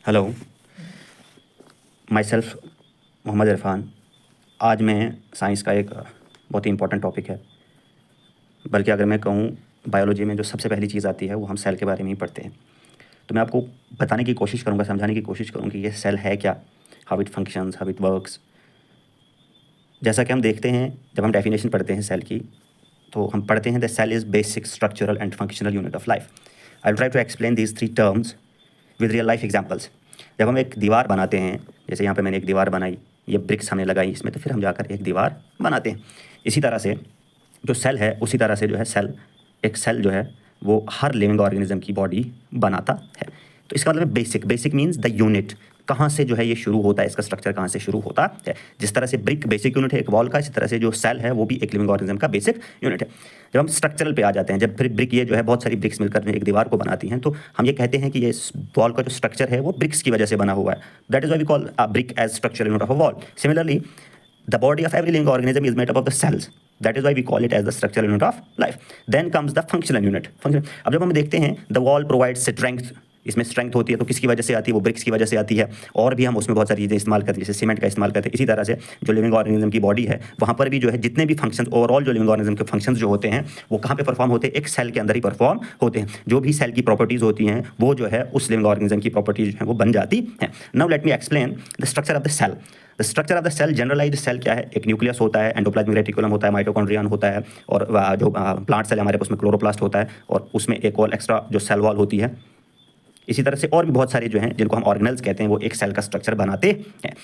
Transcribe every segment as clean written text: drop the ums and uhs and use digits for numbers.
Hello, my self Mohammad Irfan. आज मैं science का एक बहुत ही इम्पोर्टेंट टॉपिक है, बल्कि अगर मैं कहूँ बायोलॉजी में जो सबसे पहली चीज़ आती है वो हम सेल के बारे में ही पढ़ते हैं। तो मैं आपको बताने की कोशिश करूँगा, समझाने की कोशिश करूँगा कि ये सेल है क्या, how it functions, how it works. जैसा कि हम देखते हैं जब हम डेफिनेशन पढ़ते हैं सेल की, तो हम पढ़ते हैं the cell is basic structural and functional unit of life. I will try to explain these three terms with real life examples. जब हम एक दीवार बनाते हैं, जैसे यहाँ पे मैंने एक दीवार बनाई, ये ब्रिक्स हमने लगाई इसमें, तो फिर हम जाकर एक दीवार बनाते हैं। इसी तरह से जो सेल है, उसी तरह से जो है एक सेल जो है वो हर लिविंग ऑर्गेनिज्म की बॉडी बनाता है। तो इसका मतलब basic, basic means the unit, कहाँ से जो है ये शुरू होता है, इसका स्ट्रक्चर कहाँ से शुरू होता है। जिस तरह से ब्रिक बेसिक यूनिट है एक वॉल का, इसी तरह से जो सेल है वो भी एक लिविंग ऑर्गेनिज्म का बेसिक यूनिट है। जब हम स्ट्रक्चरल पे आ जाते हैं, जब फिर ब्रिक ये जो है बहुत सारी ब्रिक्स मिलकर एक दीवार को बनाती हैं, तो हम ये कहते हैं कि ये वॉल का जो स्ट्रक्चर है वो ब्रिक्स की वजह से बना हुआ है। That is why we call a brick as structural unit of a wall. Similarly the body of every living organism is made up of the cells. That is why we call it as the structural unit of life. Then comes the functional unit. अब जब हम देखते हैं the wall provides strength, इसमें strength होती है, तो किसकी वजह से आती है? वो ब्रिक्स की वजह से आती है। और भी हम उसमें बहुत सारी चीज़ें इस्तेमाल करते हैं, जैसे सीमेंट का इस्तेमाल करते हैं। इसी तरह से जो लिविंग ऑर्गेनिज्म की बॉडी है, वहाँ पर भी जो है जितने भी फंक्शंस, ओवरऑल जो लिविंग ऑर्गेनिज्म के फंक्शंस जो होते हैं, वो कहाँ पे परफॉर्म होते हैं? एक सेल के अंदर ही परफॉर्म होते हैं। जो भी सेल की प्रॉपर्टीज़ होती हैं, वो जो है उस लिविंग ऑर्गेनिज्म की प्रॉपर्टीज हैं वो बन जाती हैं। Now let me explain the structure of the cell. The structure of the cell, generalised cell क्या है? एक न्यूक्लियस होता है, एंडोप्लाज्मिक रेटिकुलम होता है, माइटोकॉन्ड्रियन होता है, और जो प्लांट सेल है हमारे पास, उसमें क्लोरोप्लास्ट होता है, और उसमें एक और एक्स्ट्रा जो सेल वॉल होती है। इसी तरह से और भी बहुत सारे जो हैं जिनको हम ऑर्गेनल्स कहते हैं, वो एक सेल का स्ट्रक्चर बनाते हैं।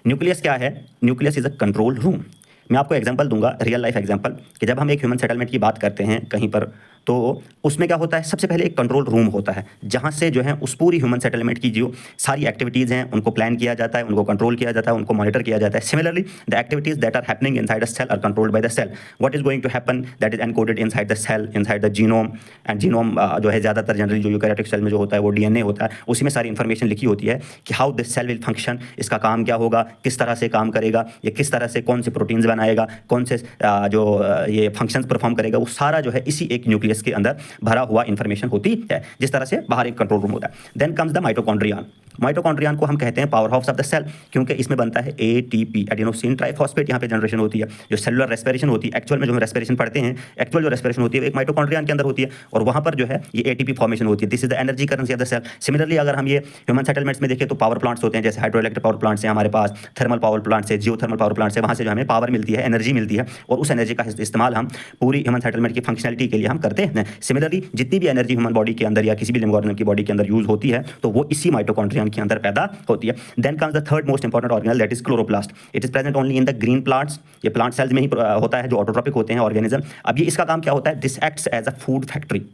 न्यूक्लियस क्या है? Nucleus is a control room. मैं आपको एग्जांपल दूंगा, रियल लाइफ एग्जांपल, कि जब हम एक ह्यूमन सेटलमेंट की बात करते हैं कहीं पर, तो उसमें क्या होता है? सबसे पहले एक कंट्रोल रूम होता है, जहाँ से जो है उस पूरी ह्यूमन सेटलमेंट की जो सारी एक्टिविटीज़ हैं उनको प्लान किया जाता है, उनको कंट्रोल किया जाता है, उनको मॉनिटर किया जाता है। Similarly the activities that are happening inside the cell are controlled by the cell. What is going to happen, that is encoded inside the cell, inside the genome. And genome जो है ज़्यादातर generally जो eukaryotic cell में जो होता है वो DNA होता है, उसी में सारी इन्फॉर्मेशन लिखी होती है कि how this cell will function, इसका काम क्या होगा, किस तरह से काम करेगा, ये किस तरह से कौन से प्रोटीन्स बनाएगा, कौन से ये फंक्शंस परफॉर्म करेगा, वो सारा जो है इसी एक न्यूक्लियस के अंदर भरा हुआ इंफॉर्मेशन होती है। जिस तरह से बाहर एक कंट्रोल रूम होता है। Then comes the mitochondrion. Mitochondrion को हम कहते हैं power house of the cell, क्योंकि इसमें बनता है एटीपी, एडिनोसिन ट्राइफॉस्फेट, यहाँ पे जनरेशन होती है। जो सेलुलर रेस्पिरेशन होती है, एक्चुअल में जो हम रेस्पिरेशन पढ़ते हैं, एक्चुअल जो रेस्पिरेशन होती है एक माइटोकॉन्ड्रियन के अंदर होती है, और वहाँ पर जो है ये एटीपी फॉर्मेशन होती है। This is the energy currency of the cell. Similarly अगर हम ये ह्यूमन सेटलमेंट्स में देखें तो पावर प्लांट्स होते हैं, जैसे हाइड्रोइलेक्ट्रिक पावर प्लांट्स हैं हमारे पास, थर्मल पावर प्लांट्स है, जियो थर्मल पावर प्लांट्स है, वहाँ से जो हमें पावर मिलती है, एनर्जी मिलती है, और उस एनर्जी का इस्तेमाल हम पूरी ह्यूमन सेटलमेंट की फंक्शनलिटी के लिए हम करते हैं। सिमिलरली जितनी भी एनर्जी ह्यूमन बॉडी के अंदर या किसी भी लिविंग ऑर्गेनिज्म की बॉडी के अंदर यूज होती है, तो वो इसी माइटोकॉन्ड्रियन के अंदर पैदा होती है। Then comes the third most important organelle, that is chloroplast. It is present only in the green plants. ये प्लांट सेल्स में ही होता है, जो ऑटोट्रोपिक होते हैं ऑर्गेनिज्म। अब ये इसका काम क्या होता है? This acts as a food factory,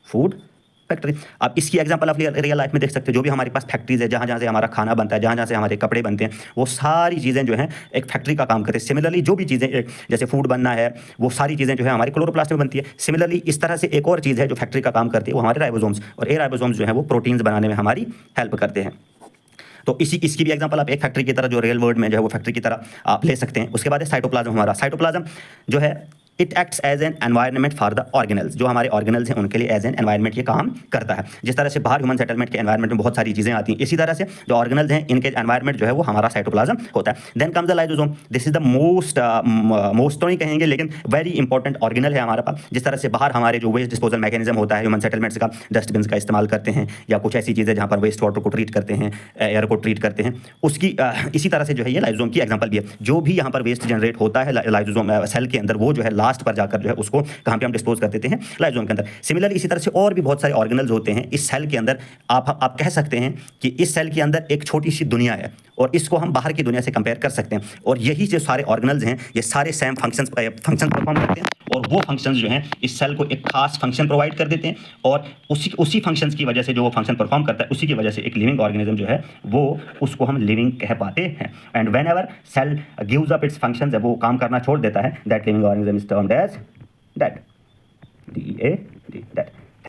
food factory. आप इसकी एग्जांपल आप रियल लाइफ में देख सकते हो। जो भी हमारे पास फैक्ट्रीज है, जहाँ जहाँ से हमारा खाना बनता है, जहाँ जहाँ से हमारे कपड़े बनते हैं, वो सारी चीज़ें जो हैं एक फैक्ट्री का काम करते हैं। सिमिलरली जो भी चीज़ें जैसे फूड बनना है, वो सारी चीज़ें जो है हमारे क्लोरोप्लास्ट में बनती है। सिमिलरली इस तरह से एक और चीज़ है जो फैक्ट्री का काम करती है, वो हमारे राइबोसोम्स, और ये राइबोसोम्स जो है वो प्रोटीन्स बनाने में हमारी हेल्प करते हैं। तो इसकी भी एग्जांपल आप एक फैक्ट्री की तरह, जो रियल वर्ल्ड में जो है वो फैक्ट्री की तरह आप ले सकते हैं। उसके बाद है साइटोप्लाज्म। हमारा साइटोप्लाज्म जो है it acts as an environment for the organelles. जो हमारे ऑर्गेनल्स हैं उनके लिए एज एन एनवायरनमेंट ये काम करता है। जिस तरह से बाहर ह्यूमन सेटलमेंट के एनवायरनमेंट में बहुत सारी चीज़ें आती हैं, इसी तरह से जो ऑर्गेनल्स हैं इनके एनवायरनमेंट जो है वो हमारा साइटोप्लाज्म होता है। Then comes the lysosome. This is the most तो नहीं कहेंगे, लेकिन वेरी इंपॉर्टेंट ऑर्गेनल है हमारे पास। जिस तरह से बाहर हमारे जो वेस्ट डिस्पोजल मैकेनिज्म होता है ह्यूमन सेटलमेंट्स का, डस्टबिन का इस्तेमाल करते हैं, या कुछ ऐसी चीज़ें जहाँ पर वेस्ट वाटर को ट्रीट करते हैं, एयर को ट्रीट करते हैं, उसकी इसी तरह से जो है ये लाइसोसोम की एग्जांपल भी है। जो भी यहाँ पर वेस्ट जनरेट होता है लाइसोसोम सेल के अंदर, वो जो है लास्ट पर जाकर जो है उसको कहाँ पे हम डिस्पोज कर देते हैं? लाइसोसोम के अंदर। सिमिलरली इसी तरह से और भी बहुत सारे ऑर्गेनल्स होते हैं इस सेल के अंदर। आप कह सकते हैं कि इस सेल के अंदर एक छोटी सी दुनिया है, और इसको हम बाहर की दुनिया से कंपेयर कर सकते हैं। और यही जो सारे ऑर्गेनल्स हैं, ये सारे सेम फंक्शंस परफॉर्म करते हैं, और वो फंक्शंस जो हैं इस सेल को एक खास फंक्शन प्रोवाइड कर देते हैं, और उसी फंक्शंस की वजह से, जो वो फंक्शन परफॉर्म करता है, उसी की वजह से एक लिविंग ऑर्गेनिज्म जो है वो उसको हम लिविंग कह पाते हैं। And whenever cell gives up its functions, जब वो काम करना छोड़ देता है, that living organism is termed as dead, DEAD, dead.